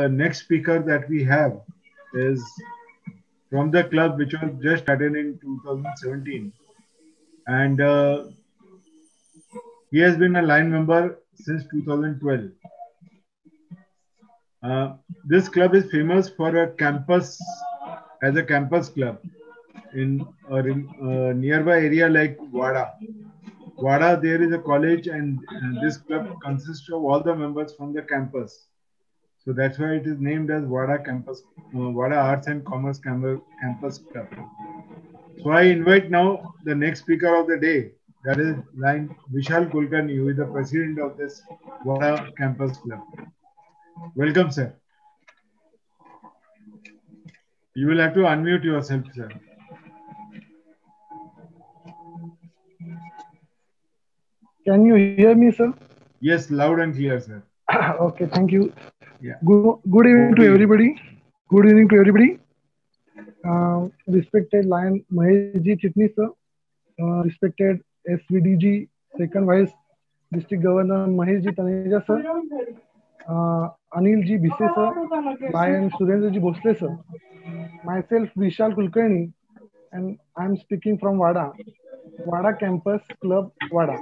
Next speaker that we have is from the club which was just started in 2017, and he has been a line member since 2012. This club is famous for a campus as a campus club in a nearby area like Wada. Wada, there is a college, and this club consists of all the members from the campus. So that's why it is named as Wada Campus, Wada Arts and Commerce Campus Club. So I invite now the next speaker of the day, that is line Vishal Kulkarni, who is the president of this Wada Campus Club. Welcome, sir. You will have to unmute yourself, sir. Can you hear me, sir? Yes, loud and clear, sir. Okay, thank you. Yeah. Good evening to everybody. Good evening to everybody. Respected Lion Maheshji Chitnis, sir. Respected SVDG, Second Vice District Governor Maheshji Taneja, sir. Anilji Bise, sir. Lion Surendraji Bhosle, sir. Myself, Vishal Kulkarni, and I'm speaking from Wada. Wada Campus Club, Wada.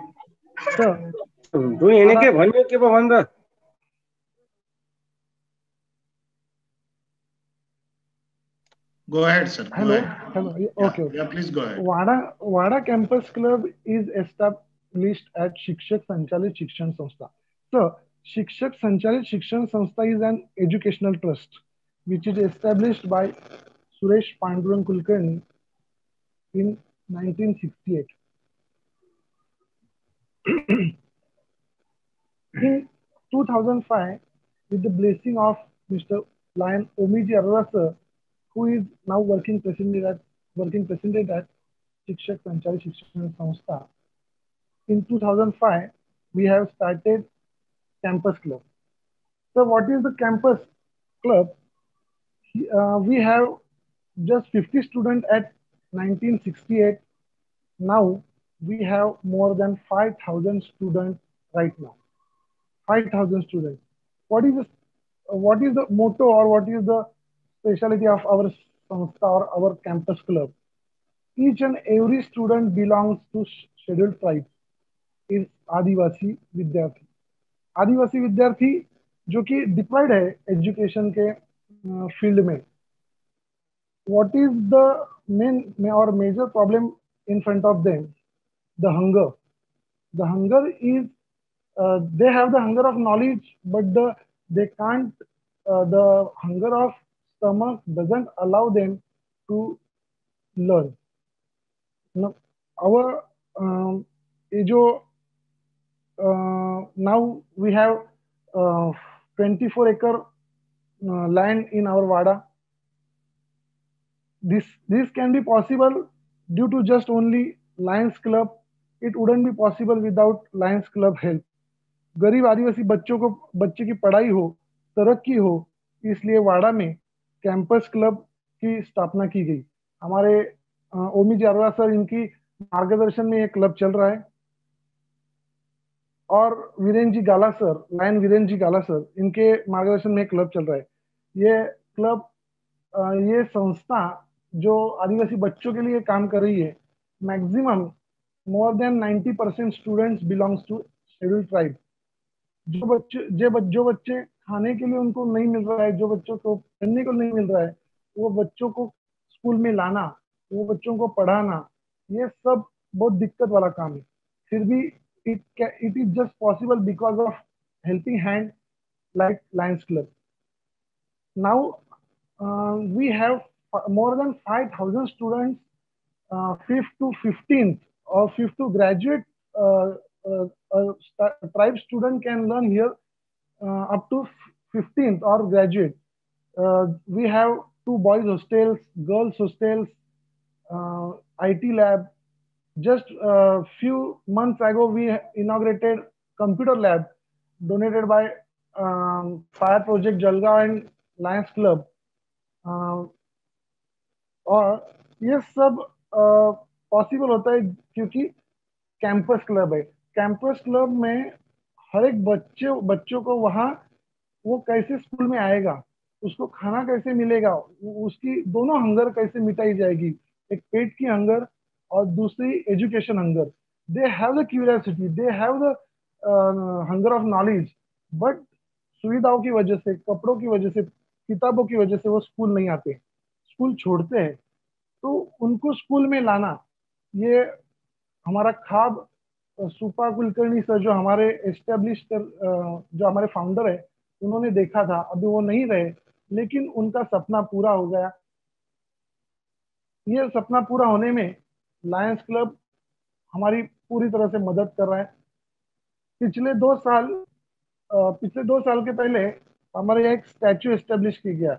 Sir. Go ahead, sir. Hello. Hello. Okay. Yeah, please go ahead. Wada Campus Club is established at Shikshak Sanchalit Shikshan Sanstha. So, Shikshak Sanchalit Shikshan Sanstha is an educational trust which is established by Suresh Pandurang Kulkarni in 1968. In 2005, with the blessing of Mr. Lion Omiji Arora sir, who is now working president at Shikshak Sanchalit Shikshan Sanstha. In 2005, we have started Campus Club. So what is the Campus Club? We have just 50 students at 1968. Now we have more than 5,000 students right now. 5,000 students. What is the motto, or what is the specialty of our Sanstha or our Campus Club? Each and every student belongs to scheduled tribes, is आदिवासी विद्यार्थी. आदिवासी विद्यार्थी जो कि diploid है education के field में. What is the main or major problem in front of them? The hunger. The hunger is they have the hunger of knowledge, but they can't. The hunger of stomach doesn't allow them to learn. Now, our now we have 24-acre land in our Wada. This can be possible due to just only Lions Club. It wouldn't be possible without Lions Club help. गरीब आदिवासी बच्चे की पढ़ाई हो, तरक्की हो, इसलिए वाड़ा में campus club की स्थापना की गई. हमारे ओमी जारवा सर, इनकी मार्गदर्शन में ये क्लब चल रहा है. और वीरेंद्र जी गाला सर, लायन वीरेंद्र जी गाला सर, इनके मार्गदर्शन में क्लब चल रहा है. ये क्लब, ये संस्था जो आदिवासी बच्चों के लिए काम कर रही है, maximum more than 90% students belongs to scheduled tribe. जो बच्चे खाने के लिए उनको नहीं मिल रहा है, जो बच्चों को पढ़ने को नहीं मिल रहा है, वो बच्चों को स्कूल में लाना, वो बच्चों को पढ़ाना, ये सब बहुत दिक्कत वाला काम है. फिर भी it is just possible because of helping hand like Lions Club. Now we have more than 5,000 students, 5th to 15th or 5th to graduate tribe student can learn here up to 15th or graduate. We have 2 boys hostels, girls hostels, IT lab. Just a few months ago, we inaugurated computer lab donated by Fire Project Jalgaon and Lions Club. और ये सब possible होता है क्योंकि campus club है. Campus club में हर एक बच्चों को वहाँ वो कैसे स्कूल में आएगा, उसको खाना कैसे मिलेगा, उसकी दोनों हंगर कैसे मिटाई जाएगी, एक पेट की हंगर और दूसरी education hunger. They have the curiosity, they have the hunger of knowledge, but सुविधाओं की वजह से, कपड़ों की वजह से, किताबों की वजह से वो स्कूल नहीं आते, स्कूल छोड़ते हैं. तो उनको स्कूल में लाना, ये हमारा खाब सुपा कुलकर्णी सर, जो हमारे एस्टेब्लिश जो हमारे फाउंडर है, उन्होंने देखा था. अभी वो नहीं रहे, लेकिन उनका सपना पूरा हो गया. ये सपना पूरा होने में लायंस क्लब हमारी पूरी तरह से मदद कर रहा है. पिछले 2 साल पिछले 2 साल के पहले हमारे यहाँ एक स्टैचू एस्टेब्लिश किया गया,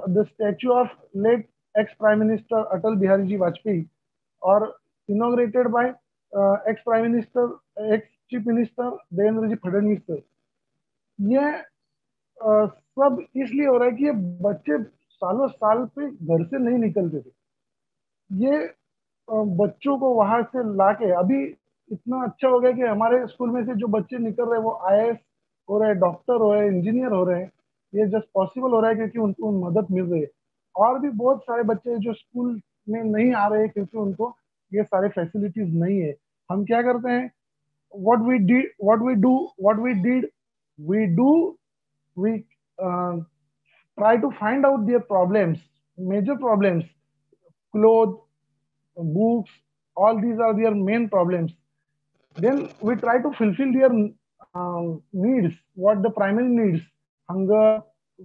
the statue of late ex prime minister Atal Bihari ji Vajpayee, और inaugurated by ex prime minister, ex chief minister Devendra ji Fadnavis sir. ये सब इसलिए हो रहा है कि ये बच्चे सालों साल पे घर से नहीं निकलते थे. ये बच्चों को वहां से लाके अभी इतना अच्छा हो गया कि हमारे स्कूल में से जो बच्चे निकल रहे हैं वो आईएएस हो रहे हैं, डॉक्टर हो रहे हैं, इंजीनियर हो रहे हैं. ये जस्ट पॉसिबल हो रहा है क्योंकि उनको मदद मिल रही है. और भी बहुत सारे बच्चे हैं जो स्कूल में नहीं आ रहे हैं क्योंकि उनको ये सारे फैसिलिटीज नहीं है. हम क्या करते हैं, what we did we do we try to find out their problems, major problems, clothes, books, all these are their main problems. Then we try to fulfill their needs, what the primary needs, hunger,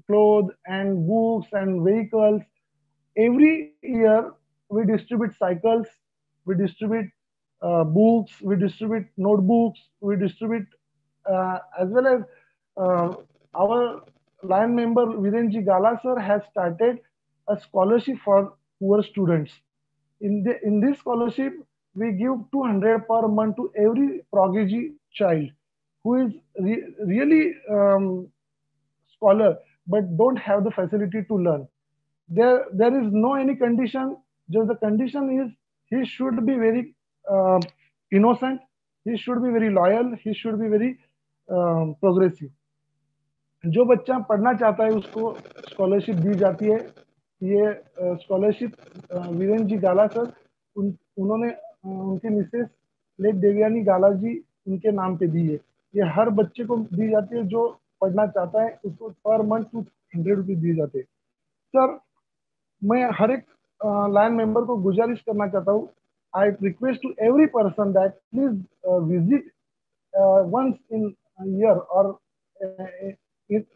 clothes and books and vehicles. Every year we distribute cycles, we distribute books, we distribute notebooks, we distribute as well as our line member Virenji Gala sir has started a scholarship for poor students. In this scholarship, we give 200 per month to every prodigy child who is really scholar but don't have the facility to learn. There is no any condition. Just the condition is he should be very innocent. He should be very loyal. He should be very progressive. जो बच्चा पढ़ना चाहता है उसको scholarship दी जाती है. ये scholarship Virendra ji गाला sir, उन्होंने उनके मिसेस लेट देवयानी गाला जी उनके नाम पे दी है. ये हर बच्चे को दी जाती है जो पढ़ना चाहता है, उसको पर मंथ 200 रुपीज दिए जाते हैं. सर, मैं हर एक लाइन मेंबर को गुजारिश करना चाहता हूँ, I request to every person that please visit once in year और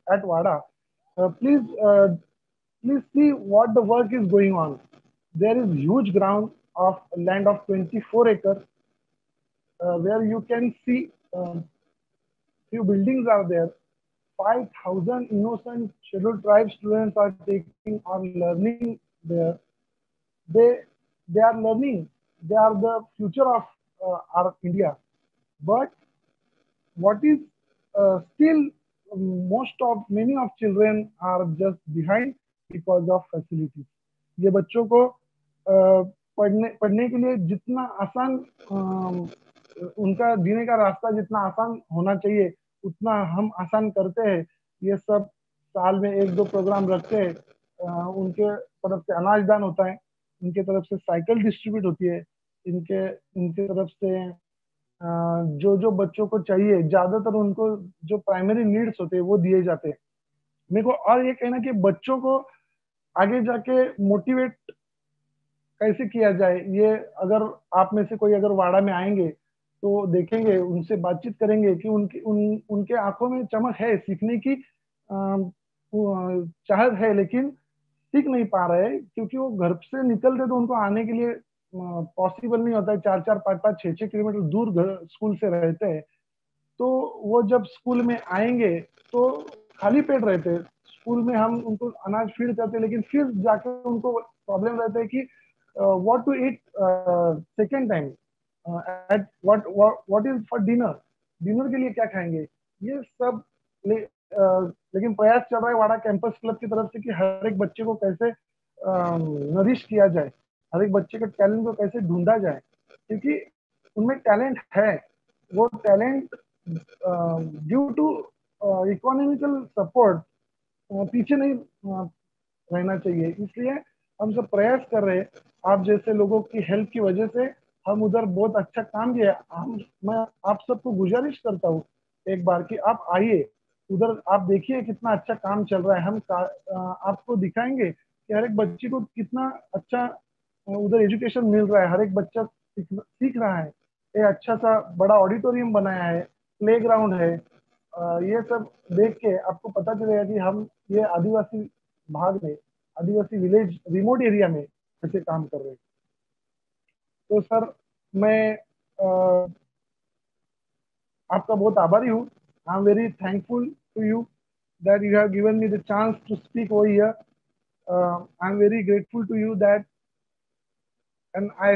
at WADA. Please see what the work is going on. There is huge ground of land of 24 acres where you can see few buildings are there. 5,000 innocent scheduled tribe students are taking or learning there. They are learning. They are the future of our India. But what is still many of children are just behind because of facilities. ये बच्चों को पढ़ने के लिए जितना आसान उनका जीने का रास्ता जितना आसान होना चाहिए उतना हम आसान करते हैं. ये सब साल में 1-2 प्रोग्राम रखते हैं. उनके तरफ से अनाज दान होता है, उनके तरफ से साइकिल डिस्ट्रीब्यूट होती है, इनके तरफ से जो जो बच्चों को चाहिए, ज्यादातर उनको जो प्राइमरी नीड्स होते हैं वो दिए जाते हैं. मेरे को और ये कहना कि बच्चों को आगे जाके मोटिवेट कैसे किया जाए, ये अगर आप में से कोई अगर वाड़ा में आएंगे तो देखेंगे, उनसे बातचीत करेंगे कि उनके आंखों में चमक है, सीखने की चाहत है, लेकिन सीख नहीं पा रहे हैं क्योंकि वो घर से निकलते तो उनको आने के लिए पॉसिबल नहीं होता है. 4-4, 5-5, 6-6 किलोमीटर दूर स्कूल से रहते हैं. तो वो जब स्कूल में आएंगे तो खाली पेट रहते हैं. स्कूल में हम उनको अनाज फीड करते हैं, लेकिन फिर जाकर उनको प्रॉब्लम रहता है कि what to eat second time, at what is for dinner के लिए क्या खाएंगे. ये सब लेकिन प्रयास चल रहा है वाड़ा कैंपस क्लब की तरफ से कि हर एक बच्चे को कैसे नरिश किया जाए, हर एक बच्चे के टैलेंट को कैसे ढूंढा जाए, क्योंकि उनमें टैलेंट है. वो talent due to economical support पीछे नहीं रहना चाहिए, इसलिए हम सब प्रयास कर रहे हैं। आप जैसे लोगों की हेल्प की वजह से हम उधर बहुत अच्छा काम किया। हम मैं आप सबको गुजारिश करता हूँ एक बार कि आप आइए उधर, आप देखिए कितना अच्छा काम चल रहा है। हम आपको दिखाएंगे कि हर एक बच्चे को कितना अच्छा उधर एजुकेशन मिल रहा है। हर एक बच्चा सीख रहा है। एक अच्छा सा बड़ा ऑडिटोरियम बनाया है, प्ले ग्राउंड है। ये सब देख के आपको पता चलेगा कि हम ये आदिवासी भाग में, आदिवासी विलेज रिमोट एरिया में कैसे काम कर रहे हैं। तो सर मैं आपका बहुत आभारी हूँ। I am very thankful to you that you have given me the chance to speak over here. I am very grateful to you that, and I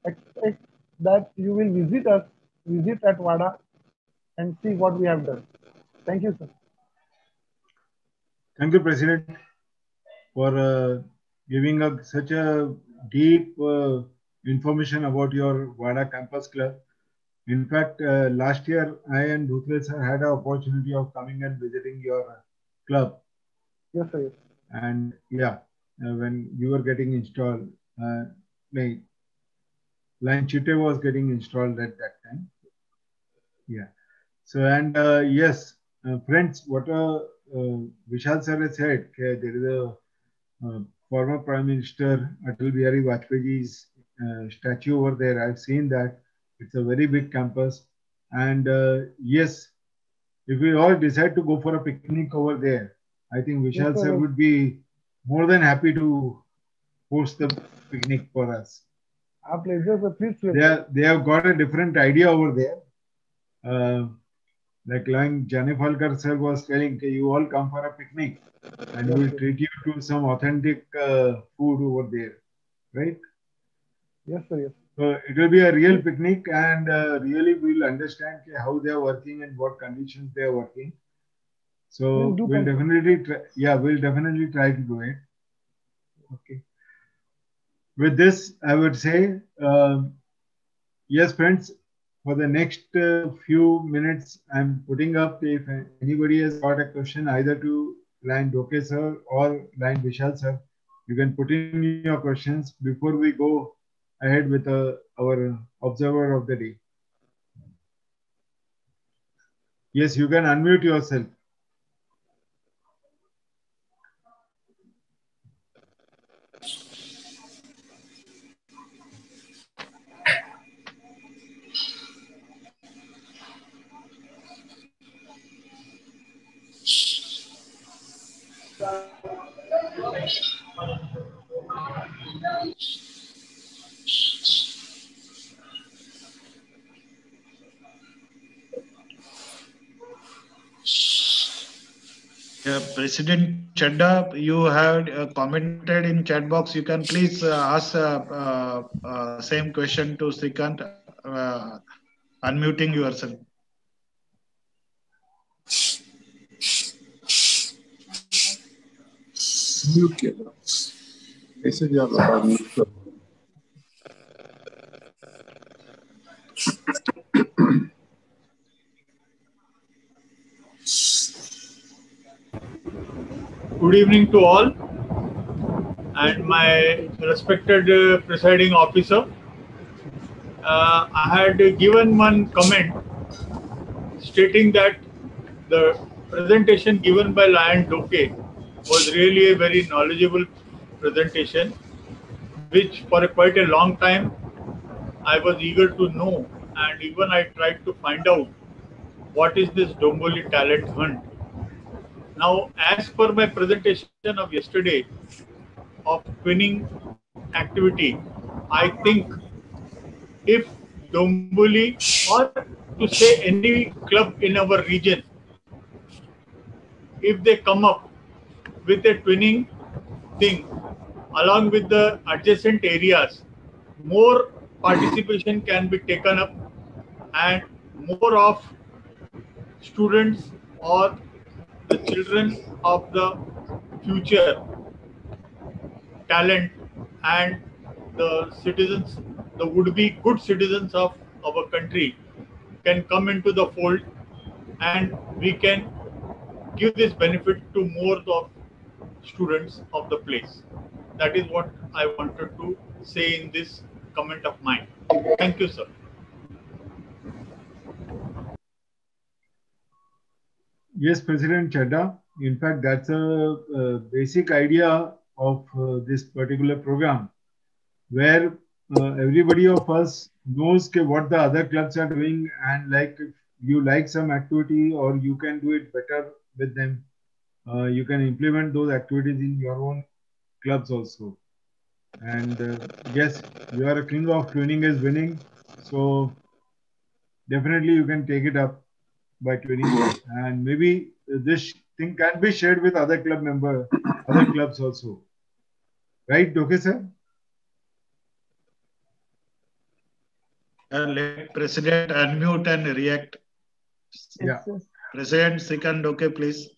expect that you will visit at WADA and see what we have done. Thank you, sir. Thank you, President, for giving us such a deep information about your WADA Campus Club. In fact, last year I and Dhutle sir had an opportunity of coming and visiting your club. Yes, sir. Yes. And yeah, when you were getting installed, Line Chute was getting installed at that time. Yeah. So, and yes, friends, what Vishal sir has said, there is a former Prime Minister Atal Bihari Vajpayee's statue over there. I've seen that. It's a very big campus. And yes, if we all decide to go for a picnic over there, I think Vishal Yes, sir sir. would be more than happy to host the picnic for us. Our pleasure, sir. Please. They have got a different idea over there. Like Jani Falkar sir was telling, you all come for a picnic and Yes, we'll sir. treat you to some authentic food over there, right? Yes, sir. Yes. So it will be a real picnic, and really we'll understand how they are working and what conditions they are working. So we'll definitely try, we'll definitely try to do it. Okay. With this, I would say, yes, friends, for the next few minutes, I'm putting up, if anybody has got a question either to Line Doke sir or Line Vishal sir, you can put in your questions before we go ahead with our observer of the day. Yes, you can unmute yourself. President Chadda, you have commented in chat box. You can please ask same question to Srikant, unmuting yourself. Mute किया ऐसे ज्यादा Good evening to all and my respected presiding officer. I had given one comment stating that the presentation given by Lion Doke was really a very knowledgeable presentation, which for quite a long time I was eager to know, and even I tried to find out what is this Domboli talent hunt. Now, as per my presentation of yesterday of twinning activity, I think if Domboli, or to say any club in our region, if they come up with a twinning thing along with the adjacent areas, more participation can be taken up and more of students or the children of the future talent and the citizens, the would-be good citizens of our country can come into the fold and we can give this benefit to more of students of the place. That is what I wanted to say in this comment of mine. Thank you, sir. Yes, President Chadha. In fact, that's a basic idea of this particular program, where everybody of us knows what the other clubs are doing, and like if you like some activity or you can do it better with them, you can implement those activities in your own clubs also. And yes, you are a king of twinning is winning, so definitely you can take it up by twinning, and maybe this thing can be shared with other other clubs also. Right, okay, sir? Let President unmute and react. Yeah. President Srikant, okay, please.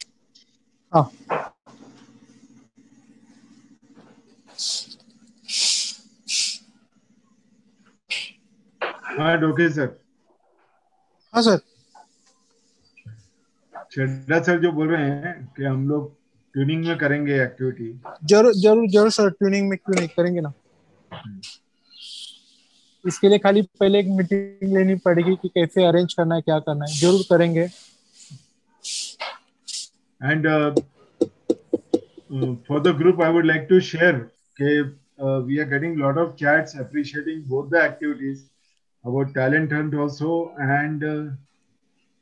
Okay, sir. हाँ sir. Chadha sir जो बोल रहे हैं कि हम लोग tuning में करेंगे एक्टिविटी. जरूर जरूर जरूर सर, ट्यूनिंग में क्यों नहीं करेंगे ना. इसके लिए खाली पहले एक मीटिंग लेनी पड़ेगी कि कैसे अरेंज करना है, क्या करना है. जरूर करेंगे. And for the group, I would like to share we are getting a lot of chats appreciating both the activities, about talent hunt also and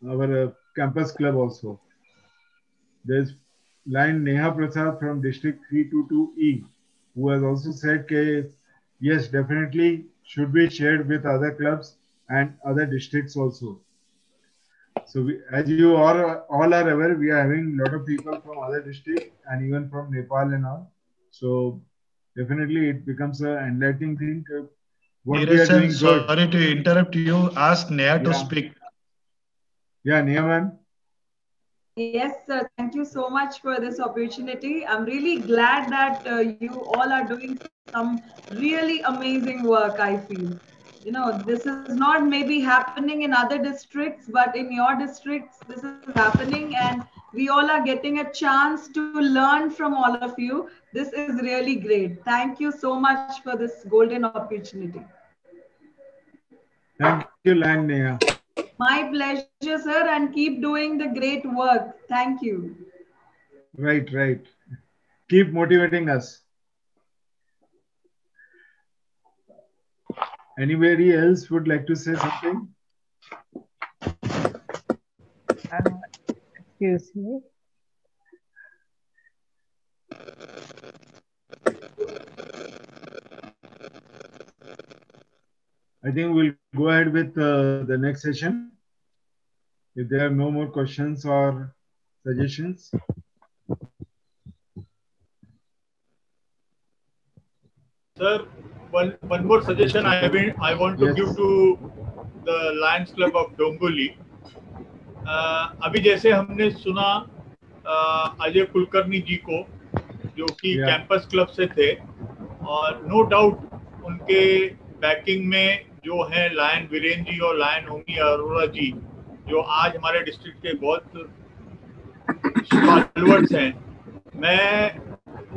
our campus club also. There's line Neha Prasad from District 322E, who has also said yes, definitely should be shared with other clubs and other districts also. So as you all are aware, we are having a lot of people from other districts and even from Nepal and all. So definitely it becomes an enlightening thing. What we are doing good. Sorry to interrupt you. Ask Neha to speak. Yeah, Neha ma'am. Yes, sir. Thank you so much for this opportunity. I'm really glad that you all are doing some really amazing work, I feel. You know, this is not maybe happening in other districts, but in your districts, this is happening, and we all are getting a chance to learn from all of you. This is really great. Thank you so much for this golden opportunity. Thank you, Neha. My pleasure, sir, and keep doing the great work. Thank you. Right, right. Keep motivating us. Anybody else would like to say something? Excuse me. I think we'll go ahead with the next session. If there are no more questions or suggestions. Sir, one more suggestion I want to give to the Lions Club of Domboli. अभी जैसे हमने सुना अजय कुलकर्णी जी को, जो कि campus club से थे, और नो डाउट उनके बैकिंग में जो है लायन वीरेंद्र जी और लायन होमी अरोड़ा जी, जो आज हमारे डिस्ट्रिक्ट के बहुत स्टॉलवर्ड्स हैं. मैं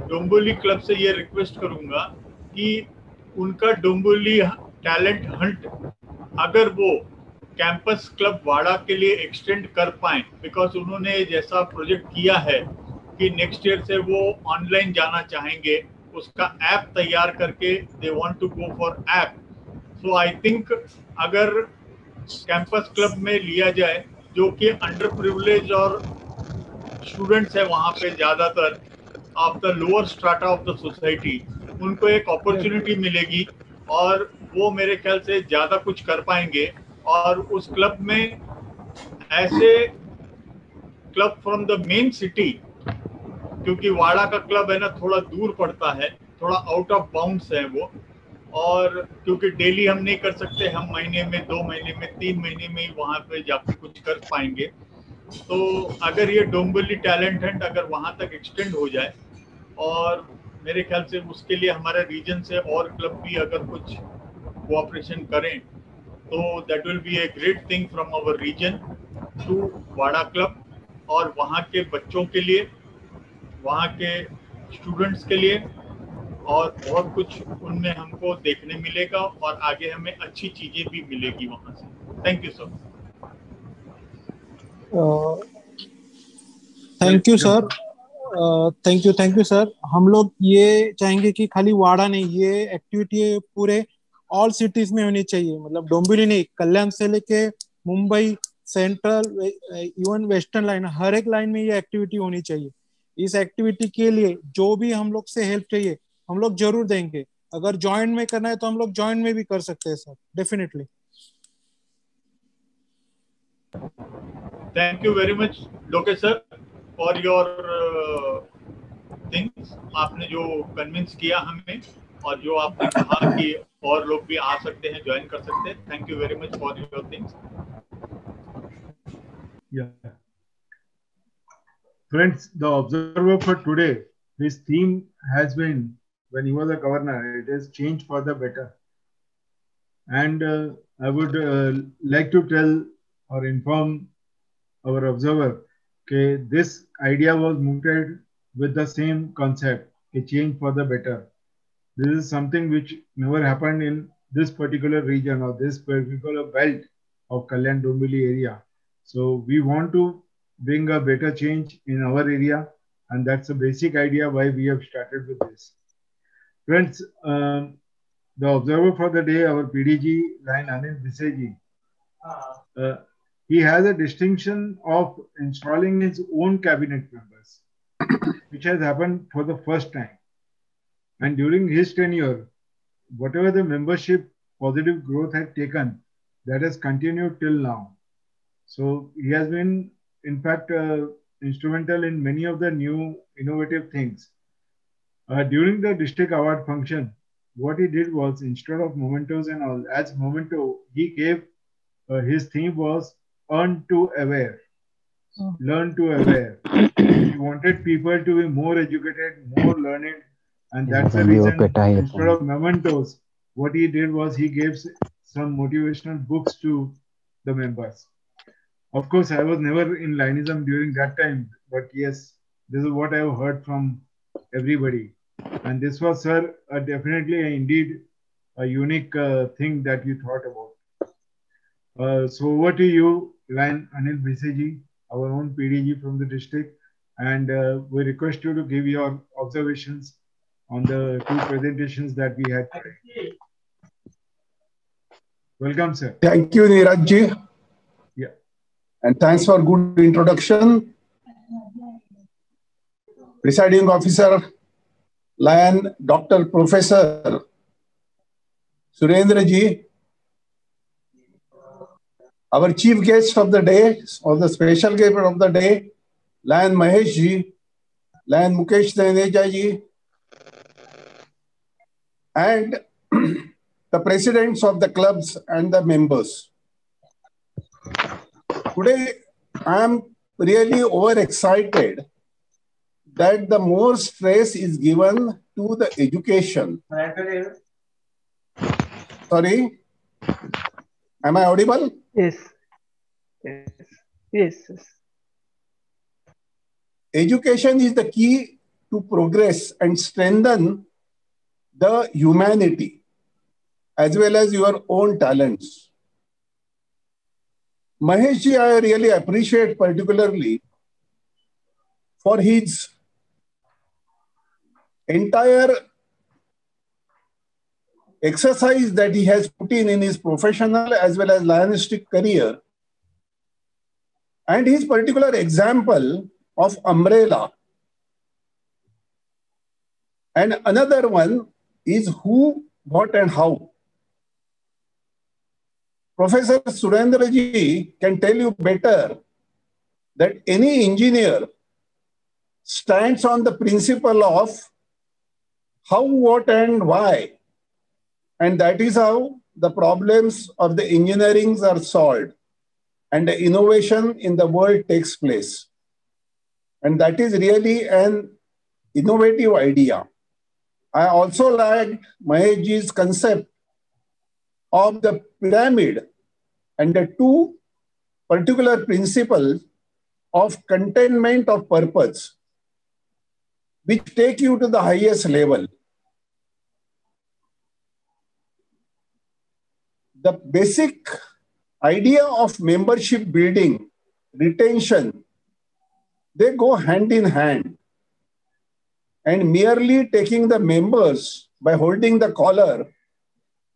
डोंबिवली क्लब से ये रिक्वेस्ट करूंगा कि उनका डोंबिवली टैलेंट हंट अगर वो कैंपस क्लब वाड़ा के लिए एक्सटेंड कर पाएं, बिकॉज उन्होंने जैसा प्रोजेक्ट किया है कि नेक्स्ट ईयर से वो ऑनलाइन जाना चाहेंगे, उसका ऐप तैयार करके they want to go for app. So I think अगर कैंपस क्लब में लिया जाए, जो कि अंडर प्रिविलेज और स्टूडेंट्स है वहाँ पे ज़्यादातर of the lower strata of the society, उनको एक अपॉर्चुनिटी मिलेगी और वो मेरे ख्याल से ज़्यादा कुछ कर पाएंगे. और उस क्लब में ऐसे club from the main city, क्योंकि वाड़ा का क्लब है ना थोड़ा दूर पड़ता है, थोड़ा आउट ऑफ बाउंड्स है वो, और क्योंकि डेली हम नहीं कर सकते, हम महीने में 2 महीने में 3 महीने में ही वहाँ पे जाकर कुछ कर पाएंगे. तो अगर ये डोंबिवली टैलेंट हंट अगर वहाँ तक एक्सटेंड हो जाए, और मेरे ख्याल से उसके लिए हमारे रीजन से और क्लब भी अगर कुछ कोऑपरेशन करें, तो that will be a great thing from our region. To Wada club, और वहाँ के बच्चों के लिए, वहाँ के स्टूडेंट्स के लिए, और बहुत कुछ उनमें हमको देखने मिलेगा और आगे हमें अच्छी चीजें भी मिलेगी वहाँ से। Thank you sir. Thank you sir, thank you sir. हम लोग ये चाहेंगे कि खाली वाड़ा नहीं, ये एक्टिविटी पूरे ऑल सिटीज में होनी चाहिए, मतलब डोंबिवली नहीं, कल्याण से लेके Mumbai, central, even western line, हर एक लाइन में ये एक्टिविटी होनी चाहिए। इस एक्टिविटी के लिए जो भी हम लोग से हेल्प चाहिए हम लोग जरूर देंगे। अगर जॉइंट में करना है तो हम लोग जॉइंट में भी कर सकते हैं sir, definitely. Thank you very much Lokesh sir for your things. आपने जो कन्विंस किया हमें, और जो आपने कहा कि और लोग भी आ सकते हैं, ज्वाइन कर सकते हैं। Thank you very much for your things. Yeah. Friends, the observer for today, his theme has been, when he was a governor, it has changed for the better. And I would like to tell or inform our observer that this idea was mooted with the same concept, a change for the better. This is something which never happened in this particular region or this particular belt of Kalyan Dombivli area. So we want to bring a better change in our area, and that's the basic idea why we have started with this. Friends, the observer for the day, our PDG, Lion Anil Biseji, he has a distinction of installing his own cabinet members, which has happened for the first time. And during his tenure, whatever the membership positive growth had taken, that has continued till now. So he has been, in fact, instrumental in many of the new innovative things. During the district award function, what he did was, instead of mementos and all, as memento, he gave his theme was earn to aware, learn to aware. He wanted people to be more educated, more learned, and that's the reason, instead of mementos, what he did was he gave some motivational books to the members. Of course, I was never in Lionism during that time, but yes, this is what I have heard from everybody. And this was, sir, definitely indeed a unique thing that you thought about. So over to you, Lion Anil Biseji, our own PDG from the district. And we request you to give your observations on the two presentations that we had today. Welcome, sir. Thank you, Neeraj ji. Yeah. And thanks for good introduction. Presiding officer, Lion Dr. Professor Surendra ji, our chief guest of the day, or the special guest of the day, Lion Mahesh ji, Lion Mukesh Daneja ji, and the presidents of the clubs and the members. Today, I am really overexcited that the more stress is given to the education. Sorry, am I audible? Yes. Yes. Yes. Yes. Education is the key to progress and strengthen the humanity as well as your own talents. Mahesh ji, I really appreciate particularly for his entire exercise that he has put in his professional as well as Lionistic career, and his particular example of umbrella. And another one is who, what, and how. Professor Surendra ji can tell you better that any engineer stands on the principle of how, what, and why. And that is how the problems of the engineering are solved and the innovation in the world takes place. And that is really an innovative idea. I also like Mahesh ji's concept of the pyramid and the two particular principle of containment of purpose, which take you to the highest level. The basic idea of membership building, retention, they go hand in hand. And merely taking the members by holding the collar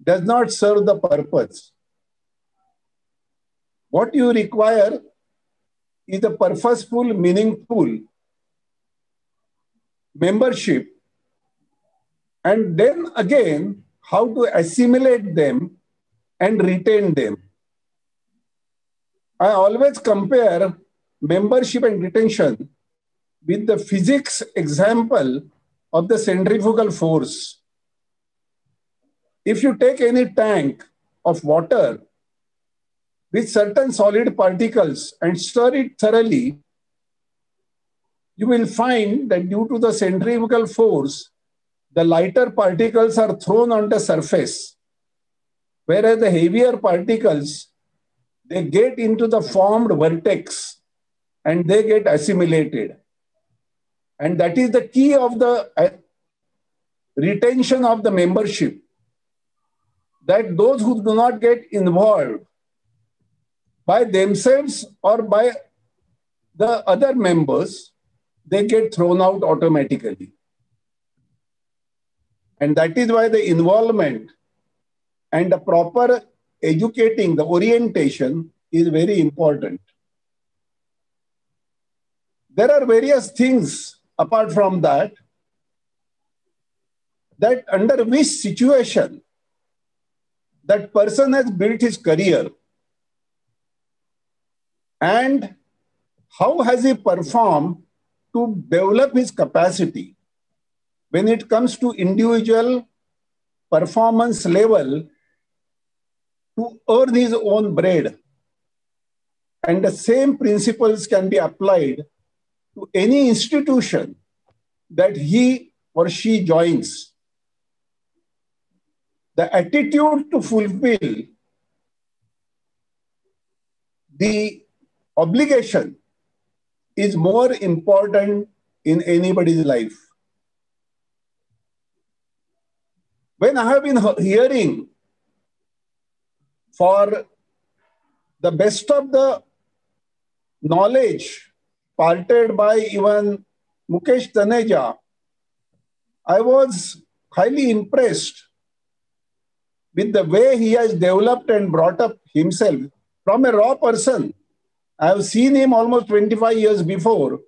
does not serve the purpose. What you require is a purposeful, meaningful membership, and then again, how to assimilate them and retain them. I always compare membership and retention with the physics example of the centrifugal force. If you take any tank of water with certain solid particles and stir it thoroughly, you will find that due to the centrifugal force, the lighter particles are thrown on the surface, whereas the heavier particles, they get into the formed vertex and they get assimilated. And that is the key of the retention of the membership, that those who do not get involved by themselves or by the other members, they get thrown out automatically. And that is why the involvement and the proper educating, the orientation is very important. There are various things apart from that, that under which situation that person has built his career and how has he performed to develop his capacity when it comes to individual performance level to earn his own bread. And the same principles can be applied to any institution that he or she joins. The attitude to fulfill the obligation is more important in anybody's life. When I have been hearing for the best of the knowledge parted by even Mukesh Taneja, I was highly impressed with the way he has developed and brought up himself from a raw person. I have seen him almost 25 years before.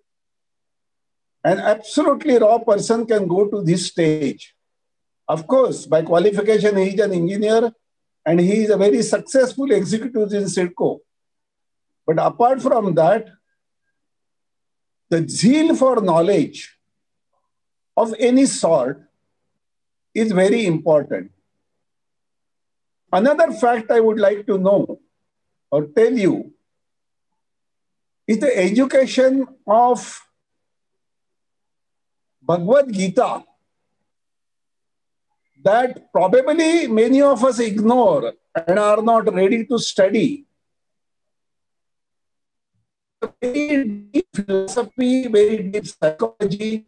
An absolutely raw person can go to this stage. Of course, by qualification, he is an engineer and he is a very successful executive in CIDCO. But apart from that, the zeal for knowledge of any sort is very important. Another fact I would like to know or tell you is the education of Bhagavad Gita that probably many of us ignore and are not ready to study. Very deep philosophy, very deep psychology,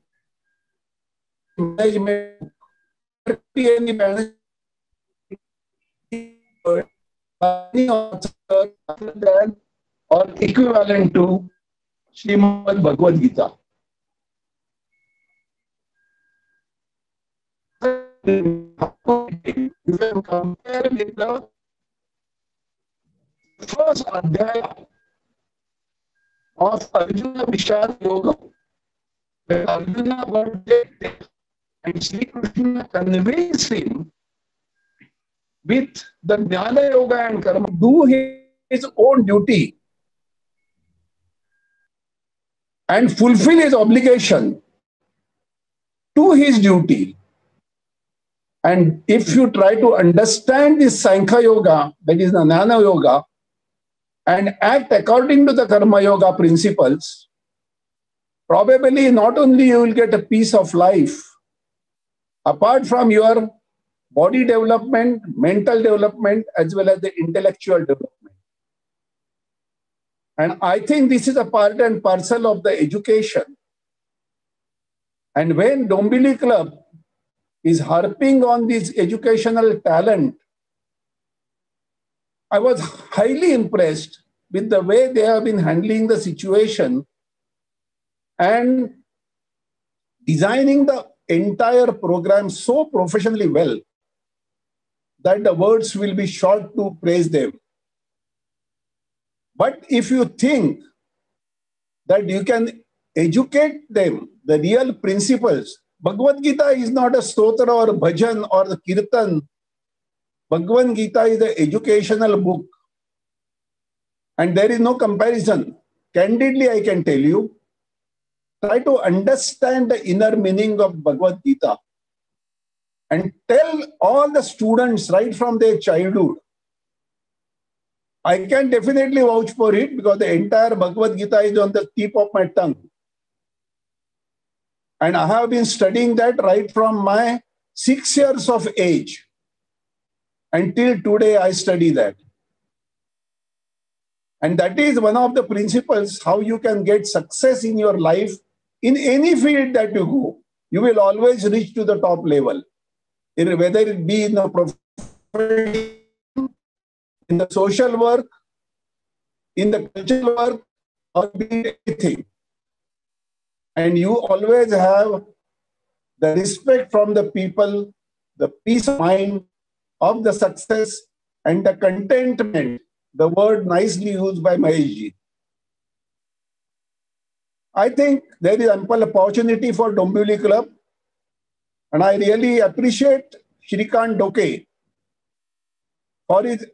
management, any author other than or equivalent to Srimad Bhagavad Gita. If you compare with the first adhyaya of Arjuna Vishad Yoga, where Arjuna was dead and Sri Krishna convinced him with the Jnana Yoga and Karma, do his own duty and fulfill his obligation to his duty. And if you try to understand this Sankhya Yoga, that is the Jnana Yoga, and act according to the Karma Yoga principles, probably not only you will get a piece of life, apart from your body development, mental development, as well as the intellectual development. And I think this is a part and parcel of the education. And when Dombili Club is harping on this educational talent, I was highly impressed with the way they have been handling the situation and designing the entire program so professionally well that the words will be short to praise them. But if you think that you can educate them, the real principles, Bhagavad Gita is not a stotra or bhajan or the kirtan. Bhagavad Gita is an educational book. And there is no comparison. Candidly, I can tell you, try to understand the inner meaning of Bhagavad Gita and tell all the students right from their childhood. I can definitely vouch for it because the entire Bhagavad Gita is on the tip of my tongue. And I have been studying that right from my 6 years of age. Until today, I study that. And that is one of the principles how you can get success in your life in any field that you go. You will always reach to the top level, whether it be in the profession, in the social work, in the cultural work, or be anything. And you always have the respect from the people, the peace of mind of the success, and the contentment, the word nicely used by Maheshji. I think there is ample opportunity for Dombivli Club, and I really appreciate Shrikant Doke for his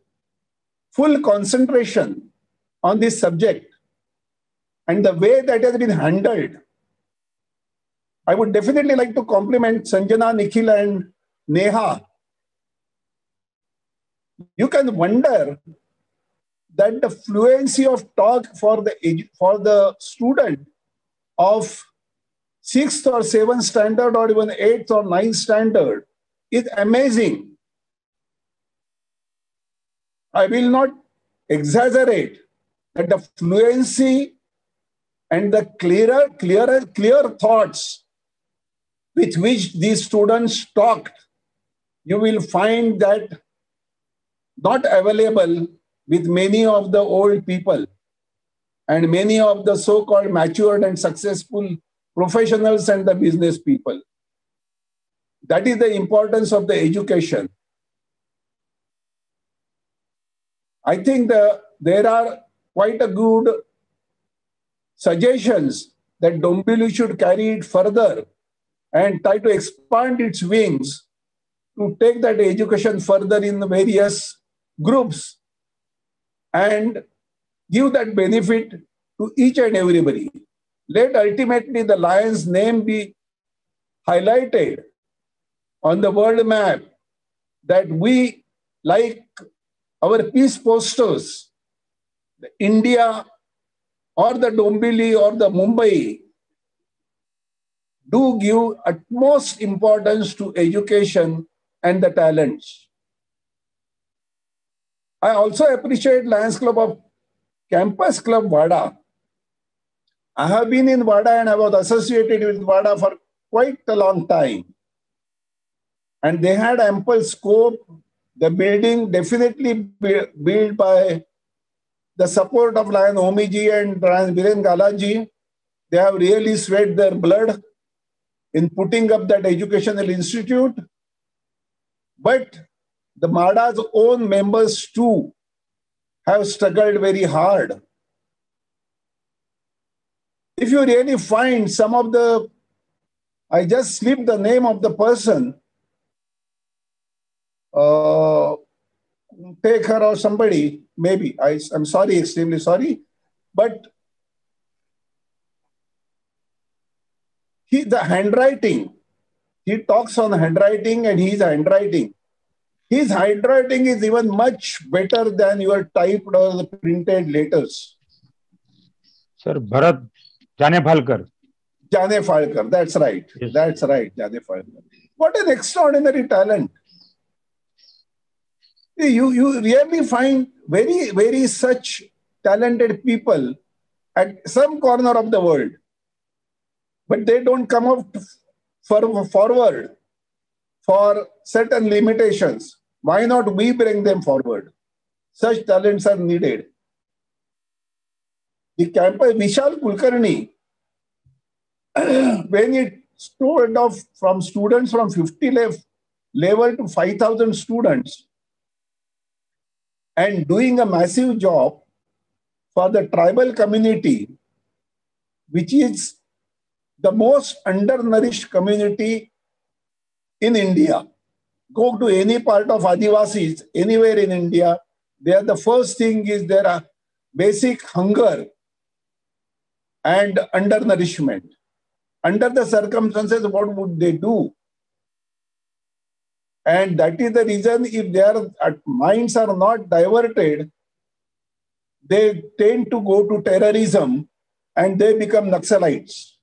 full concentration on this subject and the way that has been handled. I would definitely like to compliment Sanjana, Nikhil, and Neha. You can wonder that the fluency of talk for the student of 6th or 7th standard or even 8th or 9th standard is amazing. I will not exaggerate that the fluency and the clear thoughts with which these students talked, you will find that not available with many of the old people and many of the so-called matured and successful professionals and the business people. That is the importance of the education. I think there are quite a good suggestions that Dombivli should carry it further and try to expand its wings to take that education further in the various groups and give that benefit to each and everybody. Let ultimately the Lion's name be highlighted on the world map, that we, like our peace posters, the India or the Dombivli or the Mumbai, do give utmost importance to education and the talents. I also appreciate Lions Club of Campus Club Wada. I have been in Wada and I was associated with Wada for quite a long time. And they had ample scope. The building definitely built by the support of Lion Homiji and Biren Galaji. They have really sweat their blood in putting up that educational institute. But the MADA's own members too have struggled very hard. If you really find some of the, I just slipped the name of the person, take her or somebody, maybe, I'm sorry, extremely sorry, but the handwriting, he talks on handwriting and his handwriting. His handwriting is even much better than your typed or the printed letters. Sir, Bharat Janefalkar. Janefalkar, that's right. Yes. That's right, Janefalkar. What an extraordinary talent. You really find very such talented people at some corner of the world, but they don't come out forward for certain limitations. Why not we bring them forward? Such talents are needed. The campus, Vishal Kulkarni, when it stood off from students from 50 level to 5,000 students and doing a massive job for the tribal community, which is the most undernourished community in India. Go to any part of Adivasis, anywhere in India, there the first thing is there are basic hunger and undernourishment. Under the circumstances, what would they do? And that is the reason if their minds are not diverted, they tend to go to terrorism and they become Naxalites.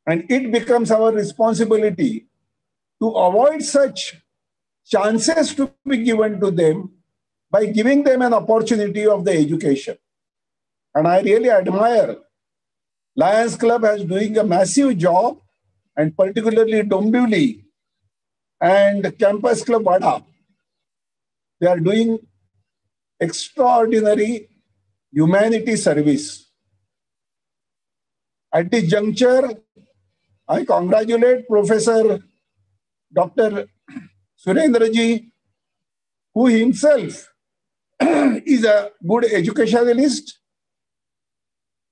And it becomes our responsibility to avoid such chances to be given to them by giving them an opportunity of the education. And I really admire Lions Club has doing a massive job, and particularly Dombivli and Campus Club Vada. They are doing extraordinary humanity service. At this juncture, I congratulate Professor Dr. Surendraji, who himself is a good educationalist,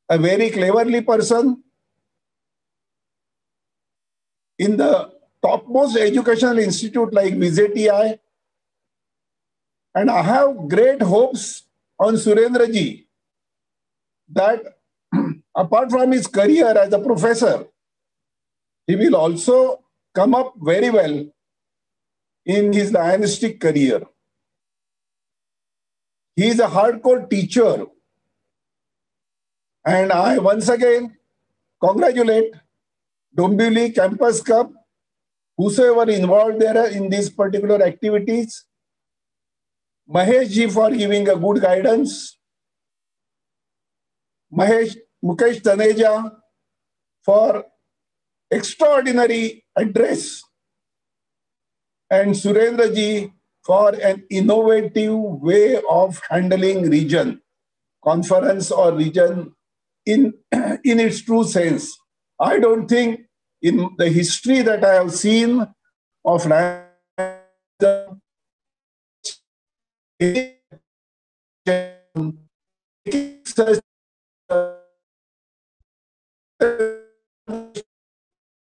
a very cleverly person in the topmost educational institute like VJTI. And I have great hopes on Surendraji that apart from his career as a professor, he will also come up very well in his Lionistic career. He is a hardcore teacher. And I once again congratulate Dombivli Campus Club, whosoever involved there in these particular activities, Mahesh ji for giving a good guidance, Mukesh Taneja for extraordinary address, and Surendra ji for an innovative way of handling region, conference or region in its true sense. I don't think in the history that I have seen of such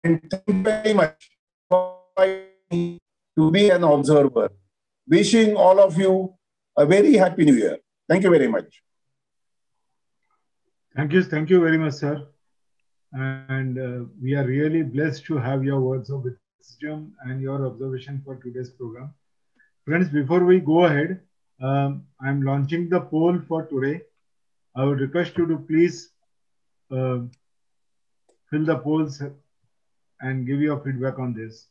and thank you very much for to be an observer. Wishing all of you a very happy new year. Thank you very much. Thank you very much, sir. And we are really blessed to have your words of wisdom and your observation for today's program. Friends, before we go ahead, I'm launching the poll for today. I would request you to please fill the polls and give your feedback on this.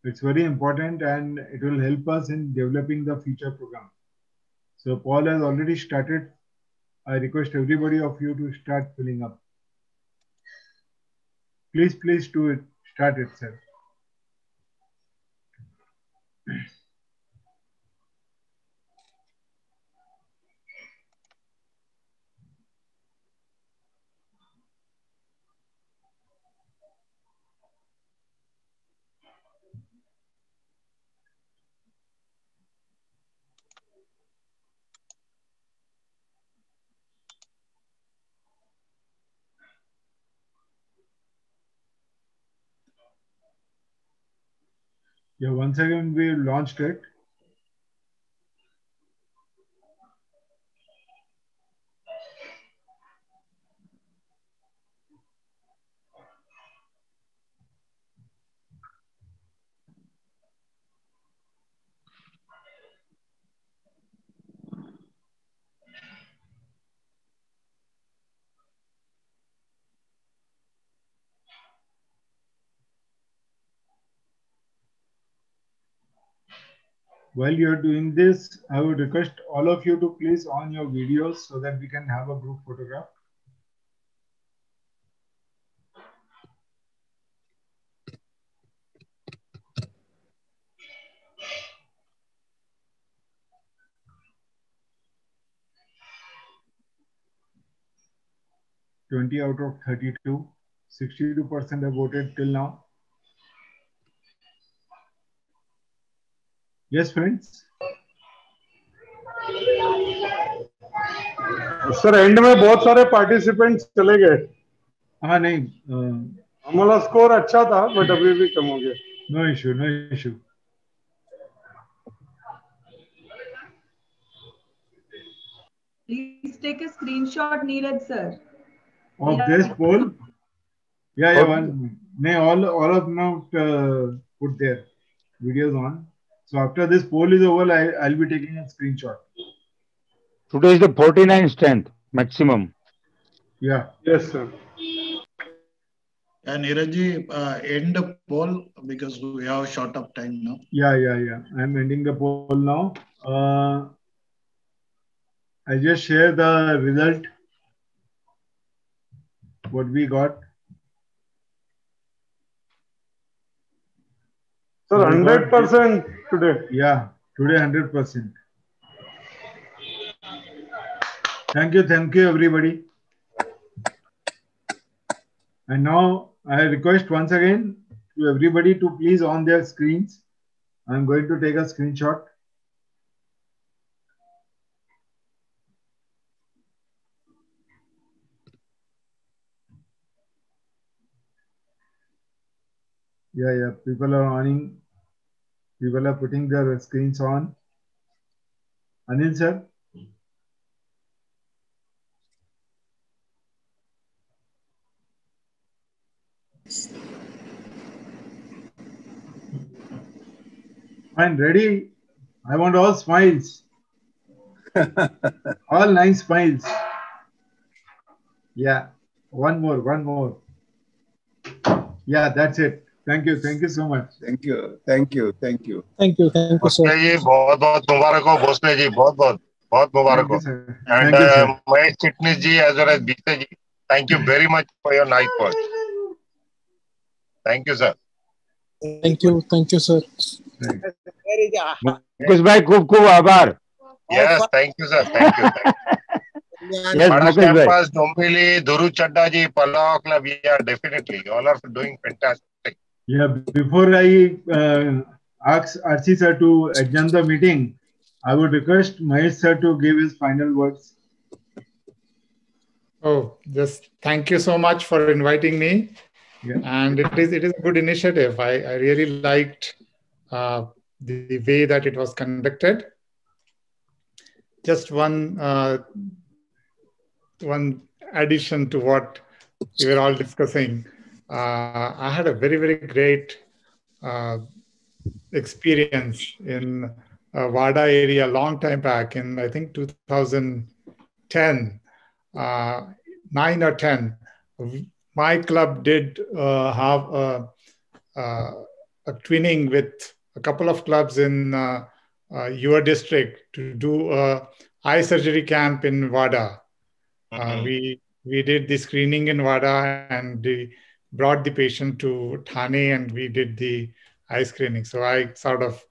It's very important and it will help us in developing the future program. So Paul has already started. I request everybody of you to start filling up. Please do it. Start it, sir. Yeah, once again, we launched it. while you're doing this, I would request all of you to please on your videos so that we can have a group photograph. (20 out of 32). 62% have voted till now. Yes, friends. Sir and में बहुत सारे participants चले गए. हाँ नहीं, हमारा score अच्छा था बट अभी भी कम हो गया. No issue, no issue. Please take a screenshot, Neeraj sir. Of this poll. Yeah, one. Nay, all of now put their videos on. So after this poll is over, I'll be taking a screenshot. Today is the 49 strength maximum. Yeah. Yes, sir. And Neerajji, end the poll because we have short of time now. Yeah. I'm ending the poll now. I just share the result. What we got. Sir, 100% today. Yeah, today 100%. Thank you everybody. And now I request once again to everybody to please on their screens. I'm going to take a screenshot. Yeah. People are on. People are putting their screens on. Anil sir. Fine, ready? I want all smiles. All 9 smiles. Yeah. One more. Yeah, that's it. Thank you so much. Thank you, sir. Bhosle ji बहुत मुबारक हो. भोसले जी बहुत मुबारक हो. And Mahesh Chitnis ji as well as Bise ji, thank you very much for your nice work. Thank you, sir. Thank you, sir. Mukesh भाई खूब आभार. Yes, thank you, sir. Thank you. Yes, Bharat Mukesh bhai. Campus, Dombili, Dhuru Chadda ji, Pallav Club, yeah, definitely. All are doing fantastic. Yeah, before I ask Archie sir to adjourn the meeting, I would request Mahesh sir to give his final words. Oh, just thank you so much for inviting me. Yeah. And it is a good initiative. I really liked the way that it was conducted. Just one addition to what we were all discussing. I had a very, very great experience in Wada area a long time back in, I think, 2010, 9 or 10. My club did have a twinning with a couple of clubs in your district to do a eye surgery camp in Wada. We did the screening in Wada and brought the patient to Thane and we did the eye screening. So I sort of,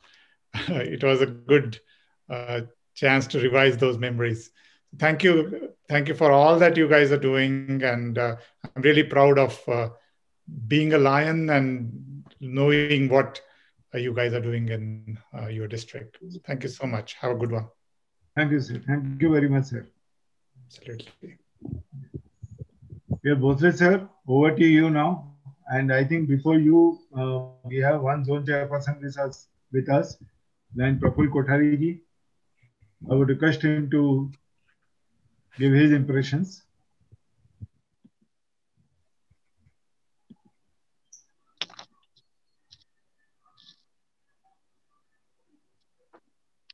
it was a good chance to revise those memories. Thank you for all that you guys are doing. And I'm really proud of being a Lion and knowing what you guys are doing in your district. Thank you so much. Have a good one. Thank you, sir. Thank you very much, sir. Absolutely. Yeah, Bhosle sir, over to you now. And I think before you, we have one zone chairperson with us, then Praful Kothari ji. I would request him to give his impressions.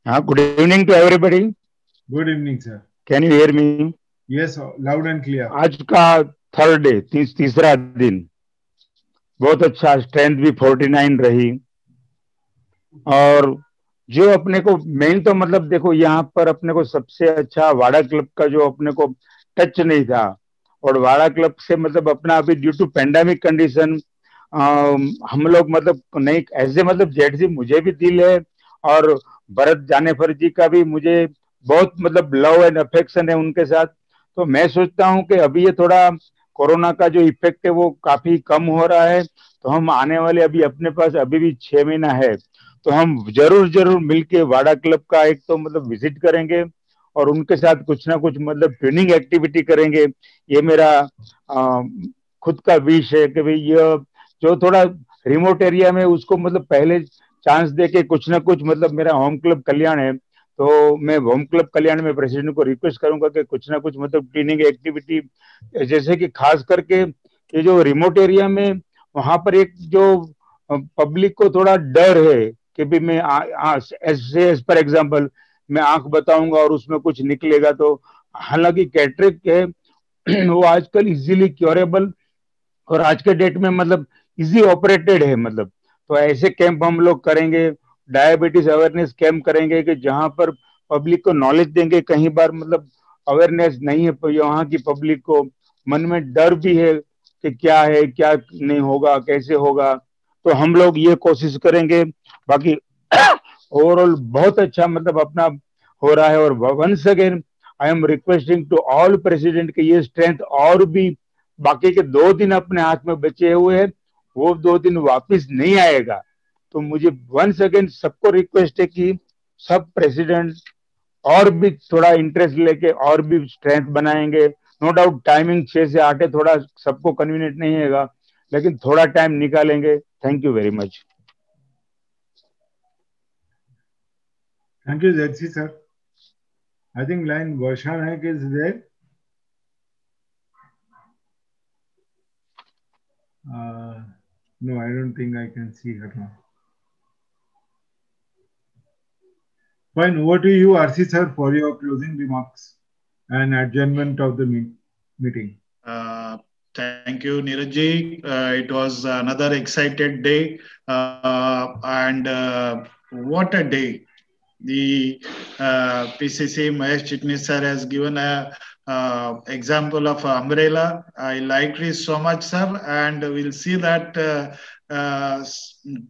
Good evening to everybody. Good evening, sir. Can you hear me? Yes, loud and clear. आज का third day, तीसरा दिन, बहुत अच्छा. Strength भी 49 रही और जो अपने को मेन तो मतलब देखो यहाँ पर अपने को सबसे अच्छा वाड़ा क्लब का जो अपने को टच नहीं था, और वाड़ा क्लब से मतलब अपना अभी ड्यू टू पेंडेमिक कंडीशन हम लोग मतलब नहीं ऐसे मतलब जेठ जी मुझे भी दिल है, और भरत जानेफर जी का भी मुझे बहुत मतलब लव एंड अफेक्शन है उनके साथ। तो मैं सोचता हूँ कि अभी ये थोड़ा कोरोना का जो इफेक्ट है वो काफी कम हो रहा है, तो हम आने वाले अभी अपने पास अभी भी 6 महीना है, तो हम जरूर जरूर मिलके वाड़ा क्लब का एक तो मतलब विजिट करेंगे और उनके साथ कुछ ना कुछ मतलब ट्रेनिंग एक्टिविटी करेंगे। ये मेरा खुद का विश है कि भाई ये जो थोड़ा रिमोट एरिया में उसको मतलब पहले चांस दे के कुछ ना कुछ मतलब मेरा होम क्लब कल्याण है, तो मैं होम क्लब कल्याण में प्रेसिडेंट को रिक्वेस्ट करूंगा कि कुछ ना कुछ मतलब ट्रेनिंग एक्टिविटी, जैसे कि खास करके ये जो रिमोट एरिया में वहां पर एक जो पब्लिक को थोड़ा डर है कि भी मैं ऐसे एज पर एग्जाम्पल मैं आंख बताऊंगा और उसमें कुछ निकलेगा, तो हालांकि कैटरेक्ट है वो आजकल इजीली क्योरेबल और आज के डेट में मतलब इजी ऑपरेटेड है मतलब। तो ऐसे कैंप हम लोग करेंगे, डायबिटीज अवेयरनेस कैंप करेंगे कि जहां पर पब्लिक को नॉलेज देंगे। कहीं बार मतलब अवेयरनेस नहीं है यहाँ की पब्लिक को, मन में डर भी है कि क्या है क्या नहीं होगा कैसे होगा, तो हम लोग ये कोशिश करेंगे। बाकी ओवरऑल बहुत अच्छा मतलब अपना हो रहा है, और once again I am requesting to all president कि ये स्ट्रेंथ और भी बाकी के 2 दिन अपने हाथ में बचे हुए हैं, वो 2 दिन वापस नहीं आएगा। तो मुझे वंस अगेन सबको रिक्वेस्ट है कि सब प्रेसिडेंट और भी थोड़ा इंटरेस्ट लेके और भी स्ट्रेंथ बनाएंगे। नो डाउट टाइमिंग 6 से 8 है, थोड़ा सबको कन्वीनियंट नहीं है, लेकिन थोड़ा टाइम निकालेंगे। Thank you very much. Thank you, Zetsi sir. I think line Varsha Naik is there. No, I don't think I can see her now. Fine, over to you, RC sir, for your closing remarks and adjournment of the meeting. Thank you, Neeraj. It was another excited day, and what a day! The PCC Mahesh Chitnis sir has given a example of umbrella. I liked it so much, sir, and we'll see that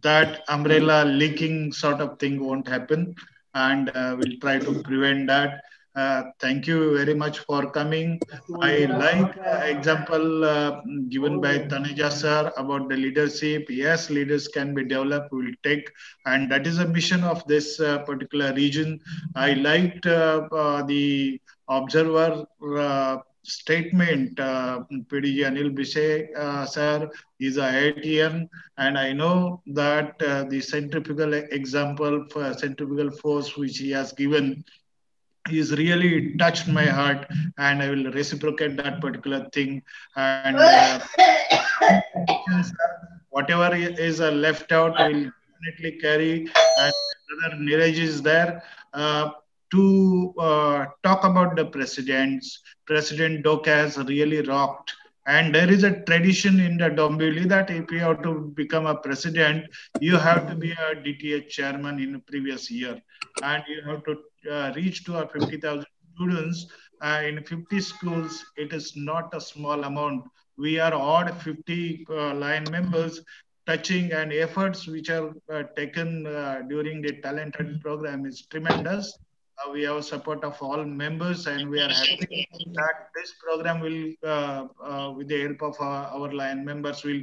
that umbrella leaking sort of thing won't happen, and we'll try to prevent that. Thank you very much for coming. I like example given by Taneja sir about the leadership. Yes, leaders can be developed. We'll take, and that is a mission of this particular region. I liked the observer statement. PDG Anil Bishe sir is a IITian, and I know that the centrifugal example, for centrifugal force which he has given is really touched my heart, and I will reciprocate that particular thing. And whatever is left out, I will definitely carry. And Brother Neeraj is there to talk about the presidents. President Doka has really rocked. And there is a tradition in the Dombivli that if you have to become a president, you have to be a DTH chairman in the previous year. And you have to reach to 50,000 students in 50 schools. It is not a small amount. We are odd 50 line members touching, and efforts which are taken during the talented program is tremendous. We have support of all members, and we are happy that this program will, with the help of our line members, will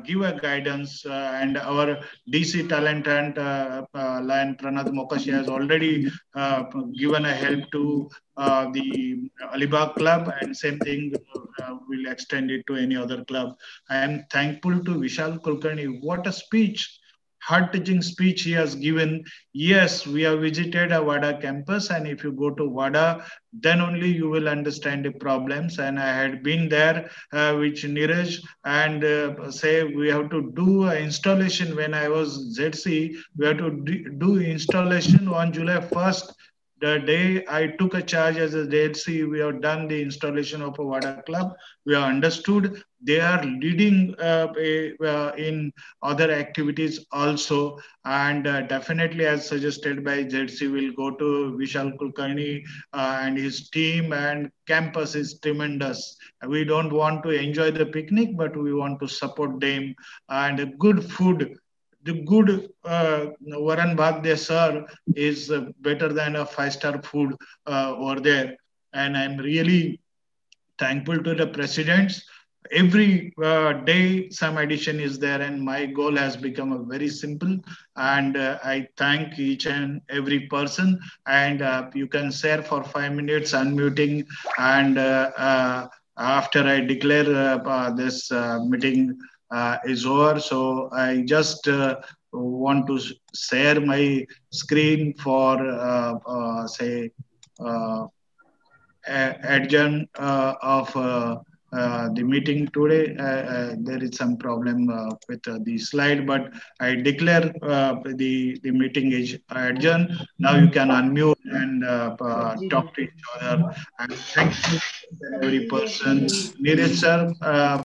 give a guidance. And our DC talent and line Pranad Mokashi has already given a help to the Alibag club, and same thing will extend it to any other club. I am thankful to Vishal Kulkarni. What a speech! Heart-touching speech he has given. Yes, we have visited a WADA campus, and if you go to WADA, then only you will understand the problems. And I had been there with Neeraj, and say we have to do installation. When I was ZC, we have to do installation on July 1st. The day I took a charge as a JLC, we have done the installation of a WADA club. We have understood they are leading in other activities also. And definitely, as suggested by JLC, will go to Vishal Kulkarni and his team, and campus is tremendous. We don't want to enjoy the picnic, but we want to support them, and good food. The good Varan Bhagde sir is better than a 5-star food over there. And I'm really thankful to the presidents. Every day some addition is there, and my goal has become a very simple. And I thank each and every person. And you can share for 5 minutes unmuting. And after I declare this meeting is over. So I just want to share my screen for say adjourn of the meeting today. There is some problem with the slide, but I declare the meeting is adjourned. Now you can unmute and talk to each other. And thank you every person. Neeraj sir,